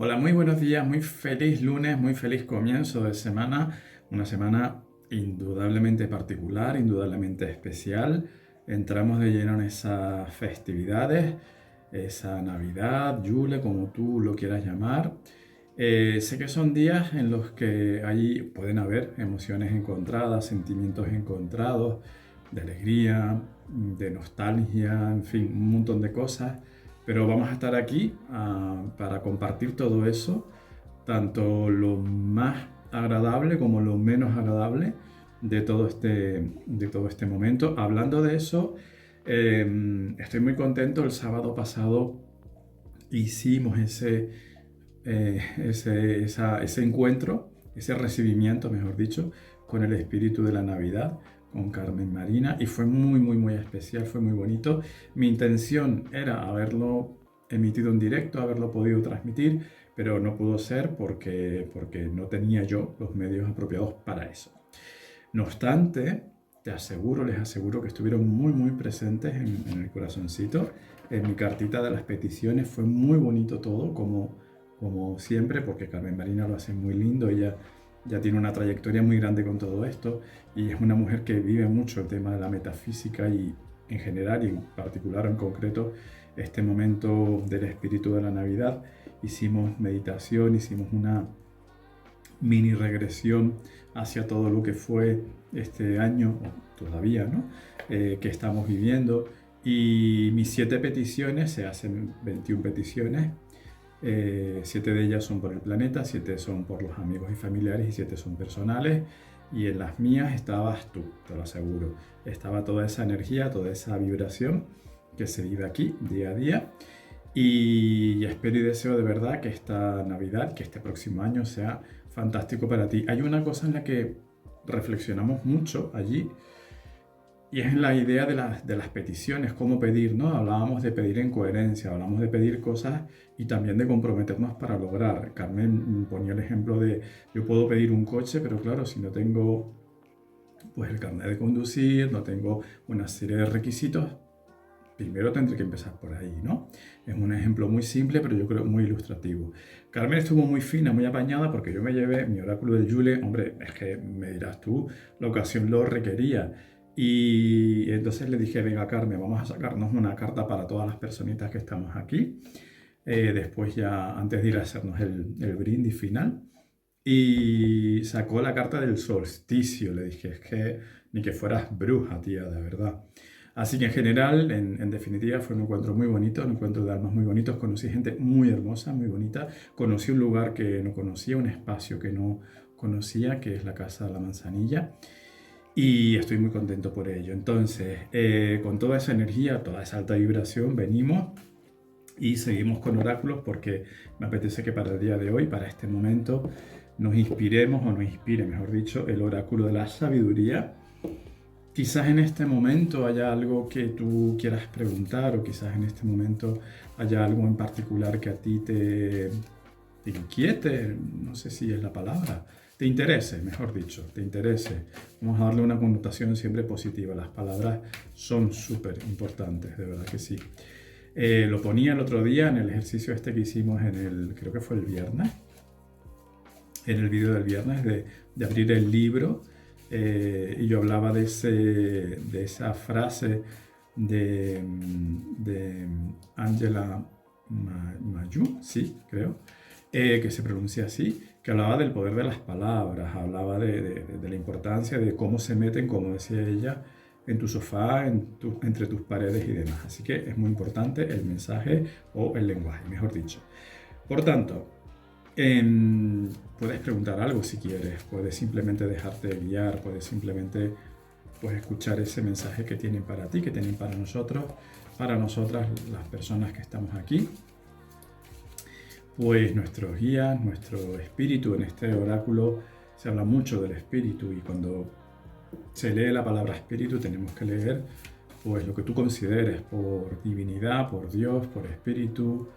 Hola, muy buenos días, muy feliz lunes, muy feliz comienzo de semana, una semana indudablemente particular, indudablemente especial. Entramos de lleno en esas festividades, esa Navidad, Yule, como tú lo quieras llamar. Sé que son días en los que ahí pueden haber emociones encontradas, sentimientos encontrados, de alegría, de nostalgia, en fin, un montón de cosas. Pero vamos a estar aquí para compartir todo eso, tanto lo más agradable como lo menos agradable de todo este momento. Hablando de eso, estoy muy contento. El sábado pasado hicimos ese encuentro, ese recibimiento, mejor dicho, con el espíritu de la Navidad, con Carmen Marina, y fue muy, muy, muy especial, fue muy bonito. Mi intención era haberlo emitido en directo, haberlo podido transmitir, pero no pudo ser porque no tenía yo los medios apropiados para eso. No obstante, les aseguro que estuvieron muy, muy presentes en el corazoncito. En mi cartita de las peticiones fue muy bonito todo, como siempre, porque Carmen Marina lo hace muy lindo. Ella ya tiene una trayectoria muy grande con todo esto y es una mujer que vive mucho el tema de la metafísica y en general y en particular en concreto este momento del espíritu de la Navidad. Hicimos meditación, hicimos una mini regresión hacia todo lo que fue este año, o todavía, ¿no? Que estamos viviendo. Y mis 7 peticiones, se hacen 21 peticiones, 7 de ellas son por el planeta, 7 son por los amigos y familiares y 7 son personales. Y en las mías estabas tú, te lo aseguro. Estaba toda esa energía, toda esa vibración que se vive aquí día a día. Y espero y deseo de verdad que esta Navidad, que este próximo año sea fantástico para ti. Hay una cosa en la que reflexionamos mucho allí y es en la idea de las peticiones, cómo pedir, ¿no? Hablábamos de pedir en coherencia, hablamos de pedir cosas y también de comprometernos para lograr. Carmen ponía el ejemplo de yo puedo pedir un coche, pero claro, si no tengo pues el carnet de conducir, no tengo una serie de requisitos, primero tendré que empezar por ahí, ¿no? Es un ejemplo muy simple, pero yo creo muy ilustrativo. Carmen estuvo muy fina, muy apañada, porque yo me llevé mi oráculo del Yule. Hombre, es que me dirás tú, la ocasión lo requería. Y entonces le dije, venga Carmen, vamos a sacarnos una carta para todas las personitas que estamos aquí. Después ya, antes de ir a hacernos el brindis final. Y sacó la carta del solsticio. Le dije, es que ni que fueras bruja, tía, de verdad. Así que en general, en definitiva, fue un encuentro muy bonito, un encuentro de almas muy bonitos. Conocí gente muy hermosa, muy bonita. Conocí un lugar que no conocía, un espacio que no conocía, que es la Casa de la Manzanilla. Y estoy muy contento por ello. Entonces, con toda esa energía, toda esa alta vibración, venimos y seguimos con oráculos porque me apetece que para el día de hoy, para este momento, nos inspiremos o nos inspire, mejor dicho, el oráculo de la sabiduría. Quizás en este momento haya algo que tú quieras preguntar o quizás en este momento haya algo en particular que a ti te inquiete, no sé si es la palabra, te interese, mejor dicho, te interese. Vamos a darle una connotación siempre positiva. Las palabras son súper importantes, de verdad que sí. Lo ponía el otro día en el ejercicio este que hicimos creo que fue el viernes, en el vídeo del viernes de abrir el libro. Y yo hablaba de esa frase de Angela Mayu, sí, creo, que se pronuncia así, que hablaba del poder de las palabras, hablaba de la importancia de cómo se meten, como decía ella, en tu sofá, entre tus paredes y demás. Así que es muy importante el mensaje o el lenguaje, mejor dicho. Por tanto, puedes preguntar algo si quieres, puedes simplemente dejarte guiar, puedes simplemente pues, escuchar ese mensaje que tienen para ti, que tienen para nosotros, para nosotras las personas que estamos aquí. Pues nuestros guías, nuestro espíritu, en este oráculo se habla mucho del espíritu y cuando se lee la palabra espíritu tenemos que leer pues lo que tú consideres por divinidad, por Dios, por espíritu,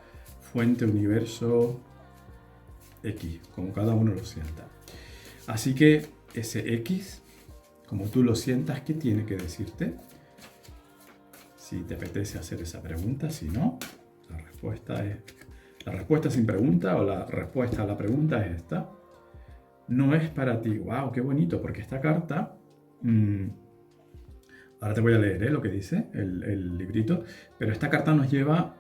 fuente, universo, X, como cada uno lo sienta. Así que ese X, como tú lo sientas, ¿qué tiene que decirte? Si te apetece hacer esa pregunta, si no, la respuesta es La respuesta sin pregunta o la respuesta a la pregunta es esta. No es para ti. ¡Wow! ¡Qué bonito! Porque esta carta... ahora te voy a leer lo que dice el librito. Pero esta carta nos lleva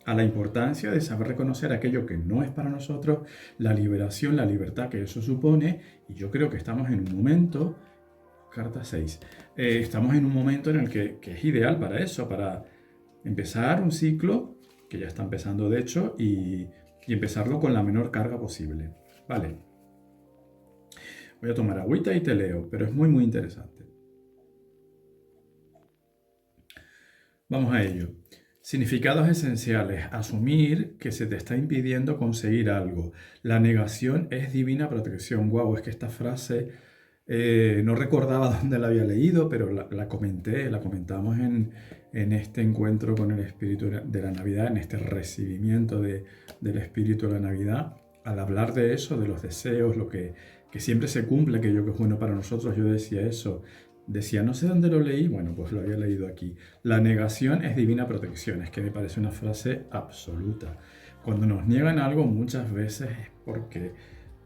a la importancia de saber reconocer aquello que no es para nosotros, la liberación, la libertad que eso supone. Y yo creo que estamos en un momento... Carta 6. Estamos en un momento en el que es ideal para eso, para empezar un ciclo, que ya está empezando de hecho, y empezarlo con la menor carga posible. Vale. Voy a tomar agüita y te leo, pero es muy, muy interesante. Vamos a ello. Significados esenciales. Asumir que se te está impidiendo conseguir algo. La negación es divina protección. Guau, es que esta frase no recordaba dónde la había leído, pero la comentamos en este encuentro con el espíritu de la Navidad, en este recibimiento del espíritu de la Navidad. Al hablar de eso, de los deseos, lo que siempre se cumple, aquello que es bueno para nosotros, yo decía eso. Decía, no sé dónde lo leí, bueno, pues lo había leído aquí. La negación es divina protección, es que me parece una frase absoluta. Cuando nos niegan algo muchas veces es porque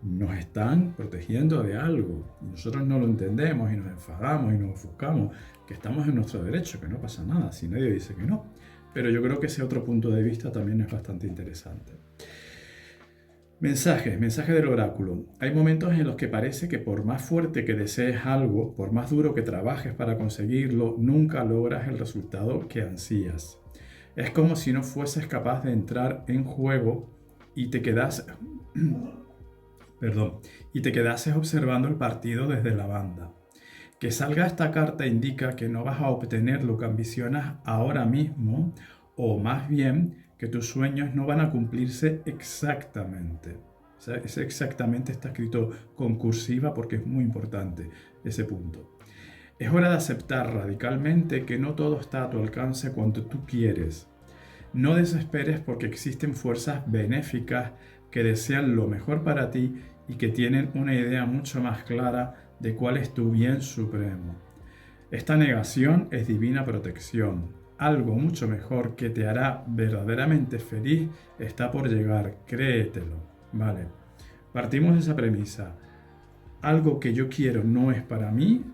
nos están protegiendo de algo. Y nosotros no lo entendemos y nos enfadamos y nos ofuscamos, que estamos en nuestro derecho, que no pasa nada, si nadie dice que no. Pero yo creo que ese otro punto de vista también es bastante interesante. Mensaje del oráculo. Hay momentos en los que parece que por más fuerte que desees algo, por más duro que trabajes para conseguirlo, nunca logras el resultado que ansías. Es como si no fueses capaz de entrar en juego y te quedas... y te quedases observando el partido desde la banda. Que salga esta carta indica que no vas a obtener lo que ambicionas ahora mismo, o más bien que tus sueños no van a cumplirse exactamente. O sea, ese exactamente está escrito con cursiva porque es muy importante ese punto. Es hora de aceptar radicalmente que no todo está a tu alcance cuando tú quieres. No desesperes porque existen fuerzas benéficas que desean lo mejor para ti y que tienen una idea mucho más clara de cuál es tu bien supremo. Esta negación es divina protección. Algo mucho mejor que te hará verdaderamente feliz está por llegar, créetelo. Vale, partimos de esa premisa. Algo que yo quiero no es para mí,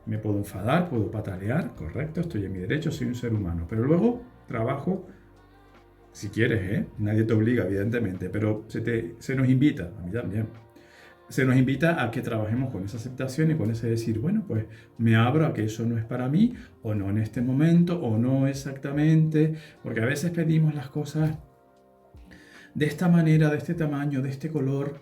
me puedo enfadar, puedo patalear, correcto, estoy en mi derecho, soy un ser humano, pero luego trabajo. Si quieres, nadie te obliga, evidentemente, pero se nos invita, a mí también, se nos invita a que trabajemos con esa aceptación y con ese decir, bueno, pues me abro a que eso no es para mí, o no en este momento, o no exactamente, porque a veces pedimos las cosas de esta manera, de este tamaño, de este color,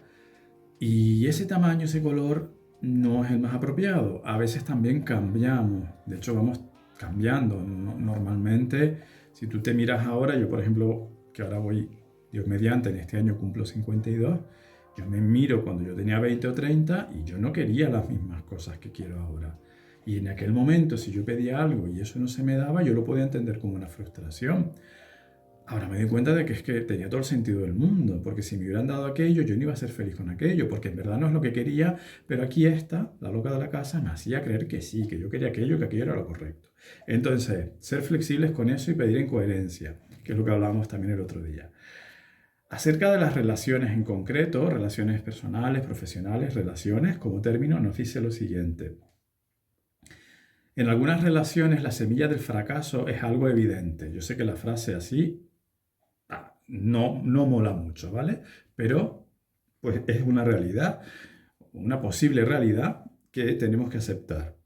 y ese tamaño, ese color no es el más apropiado. A veces también cambiamos, de hecho vamos cambiando. Normalmente, si tú te miras ahora, yo por ejemplo, que ahora voy, Dios mediante, en este año cumplo 52, yo me miro cuando yo tenía 20 o 30 y yo no quería las mismas cosas que quiero ahora. Y en aquel momento, si yo pedía algo y eso no se me daba, yo lo podía entender como una frustración. Ahora me doy cuenta de que es que tenía todo el sentido del mundo, porque si me hubieran dado aquello, yo no iba a ser feliz con aquello, porque en verdad no es lo que quería, pero aquí esta, la loca de la casa, me hacía creer que sí, que yo quería aquello, que aquello era lo correcto. Entonces, ser flexibles con eso y pedir en coherencia, que es lo que hablábamos también el otro día. Acerca de las relaciones en concreto, relaciones personales, profesionales, relaciones, como término, nos dice lo siguiente. En algunas relaciones la semilla del fracaso es algo evidente. Yo sé que la frase así no mola mucho, ¿vale? Pero pues es una realidad, una posible realidad que tenemos que aceptar,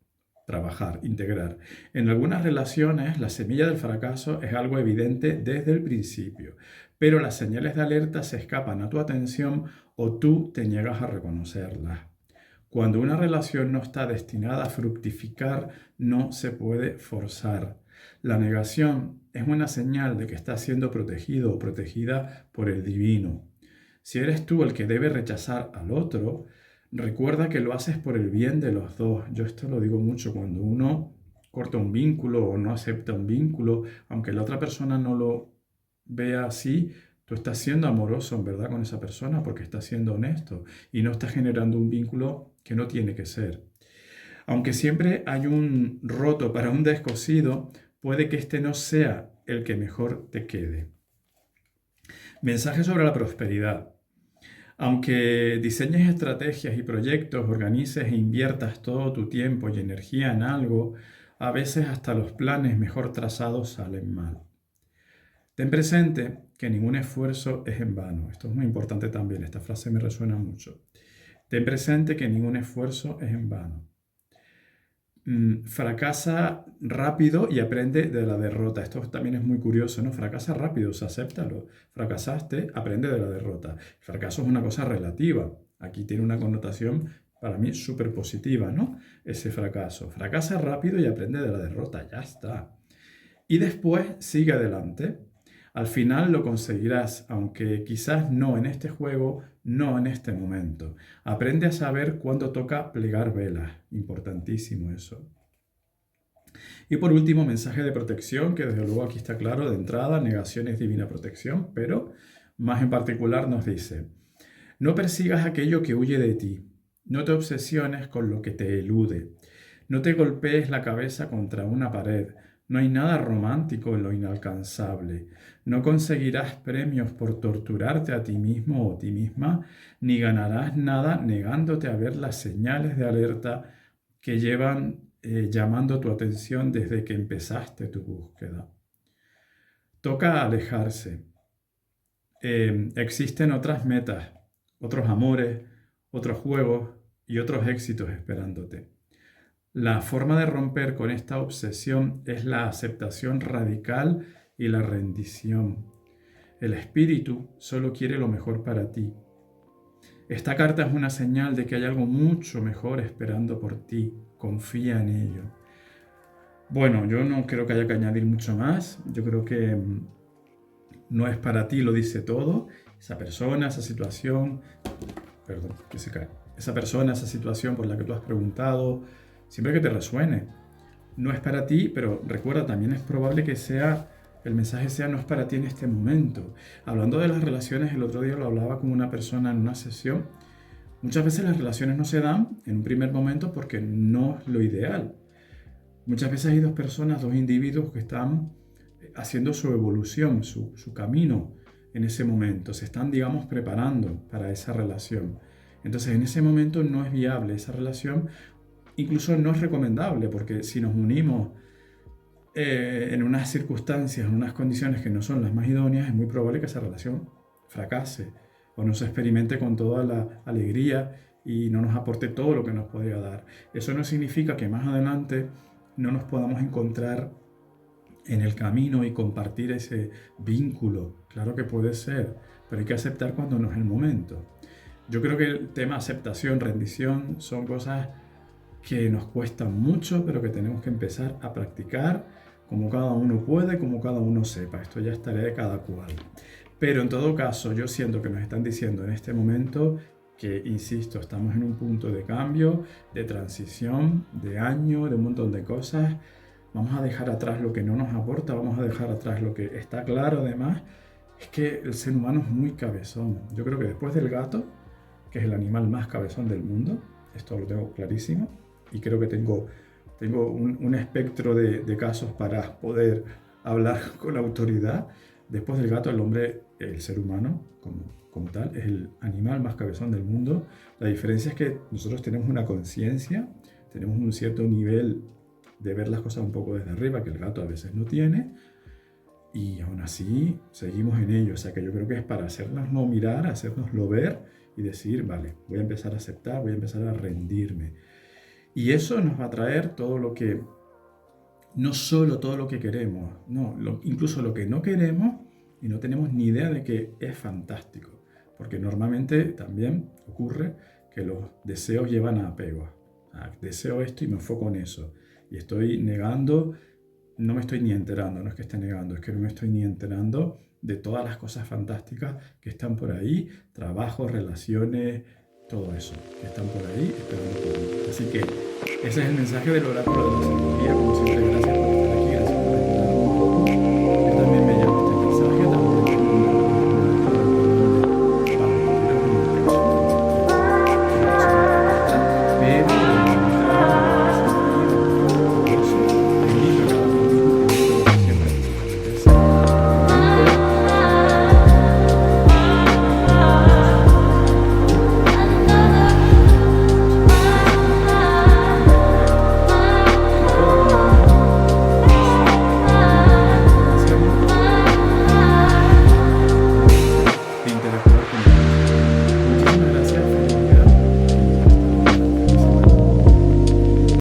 trabajar, integrar. En algunas relaciones la semilla del fracaso es algo evidente desde el principio, pero las señales de alerta se escapan a tu atención o tú te niegas a reconocerlas. Cuando una relación no está destinada a fructificar, no se puede forzar. La negación es una señal de que estás siendo protegido o protegida por el divino. Si eres tú el que debe rechazar al otro, recuerda que lo haces por el bien de los dos. Yo esto lo digo mucho cuando uno corta un vínculo o no acepta un vínculo, aunque la otra persona no lo vea así, tú estás siendo amoroso en verdad con esa persona porque estás siendo honesto y no estás generando un vínculo que no tiene que ser. Aunque siempre hay un roto para un descosido, puede que este no sea el que mejor te quede. Mensaje sobre la prosperidad. Aunque diseñes estrategias y proyectos, organices e inviertas todo tu tiempo y energía en algo, a veces hasta los planes mejor trazados salen mal. Ten presente que ningún esfuerzo es en vano. Esto es muy importante también, esta frase me resuena mucho. Ten presente que ningún esfuerzo es en vano. Fracasa rápido y aprende de la derrota. Esto también es muy curioso, ¿no? Fracasa rápido, acéptalo. Fracasaste, aprende de la derrota. El fracaso es una cosa relativa. Aquí tiene una connotación para mí súper positiva, ¿no? Ese fracaso. Fracasa rápido y aprende de la derrota. Ya está. Y después sigue adelante. Al final lo conseguirás, aunque quizás no en este juego, no en este momento. Aprende a saber cuándo toca plegar velas. Importantísimo eso. Y por último, mensaje de protección, que desde luego aquí está claro de entrada, negación es divina protección, pero más en particular nos dice, no persigas aquello que huye de ti, no te obsesiones con lo que te elude, no te golpees la cabeza contra una pared, no hay nada romántico en lo inalcanzable. No conseguirás premios por torturarte a ti mismo o a ti misma, ni ganarás nada negándote a ver las señales de alerta que llevan llamando tu atención desde que empezaste tu búsqueda. Toca alejarse. Existen otras metas, otros amores, otros juegos y otros éxitos esperándote. La forma de romper con esta obsesión es la aceptación radical y la rendición. El espíritu solo quiere lo mejor para ti. Esta carta es una señal de que hay algo mucho mejor esperando por ti. Confía en ello. Bueno, yo no creo que haya que añadir mucho más. Yo creo que no es para ti, lo dice todo. Esa persona, esa situación, perdón, que se cae. Esa persona, esa situación por la que tú has preguntado, siempre que te resuene. No es para ti, pero recuerda, también es probable que el mensaje sea no es para ti en este momento. Hablando de las relaciones, el otro día lo hablaba con una persona en una sesión. Muchas veces las relaciones no se dan en un primer momento porque no es lo ideal. Muchas veces hay dos personas, dos individuos que están haciendo su evolución, su camino en ese momento. Se están, digamos, preparando para esa relación. Entonces, en ese momento no es viable esa relación. Incluso no es recomendable porque si nos unimos en unas circunstancias, en unas condiciones que no son las más idóneas, es muy probable que esa relación fracase o no se experimente con toda la alegría y no nos aporte todo lo que nos podría dar. Eso no significa que más adelante no nos podamos encontrar en el camino y compartir ese vínculo. Claro que puede ser, pero hay que aceptar cuando no es el momento. Yo creo que el tema aceptación, rendición, son cosas que nos cuestan mucho, pero que tenemos que empezar a practicar como cada uno puede, como cada uno sepa. Esto ya es tarea de cada cual. Pero en todo caso, yo siento que nos están diciendo en este momento que, insisto, estamos en un punto de cambio, de transición, de año, de un montón de cosas. Vamos a dejar atrás lo que no nos aporta, vamos a dejar atrás lo que está claro además. Es que el ser humano es muy cabezón. Yo creo que después del gato, que es el animal más cabezón del mundo, esto lo tengo clarísimo, y creo que tengo un espectro de casos para poder hablar con autoridad. Después del gato, el hombre, el ser humano como tal, es el animal más cabezón del mundo. La diferencia es que nosotros tenemos una conciencia, tenemos un cierto nivel de ver las cosas un poco desde arriba, que el gato a veces no tiene, y aún así seguimos en ello. O sea que yo creo que es para hacernos no mirar, hacernoslo ver y decir, vale, voy a empezar a aceptar, voy a empezar a rendirme. Y eso nos va a traer todo lo que, no solo todo lo que queremos, no, incluso lo que no queremos y no tenemos ni idea de que es fantástico. Porque normalmente también ocurre que los deseos llevan a apegos. Deseo esto y me enfoco en eso. Y estoy negando, no me estoy ni enterando, no es que esté negando, es que no me estoy ni enterando de todas las cosas fantásticas que están por ahí, trabajo, relaciones, todo eso, que están por ahí esperando por mí. Así que ese es el mensaje del oráculo de la sabiduría. Como siempre, gracias por estar aquí.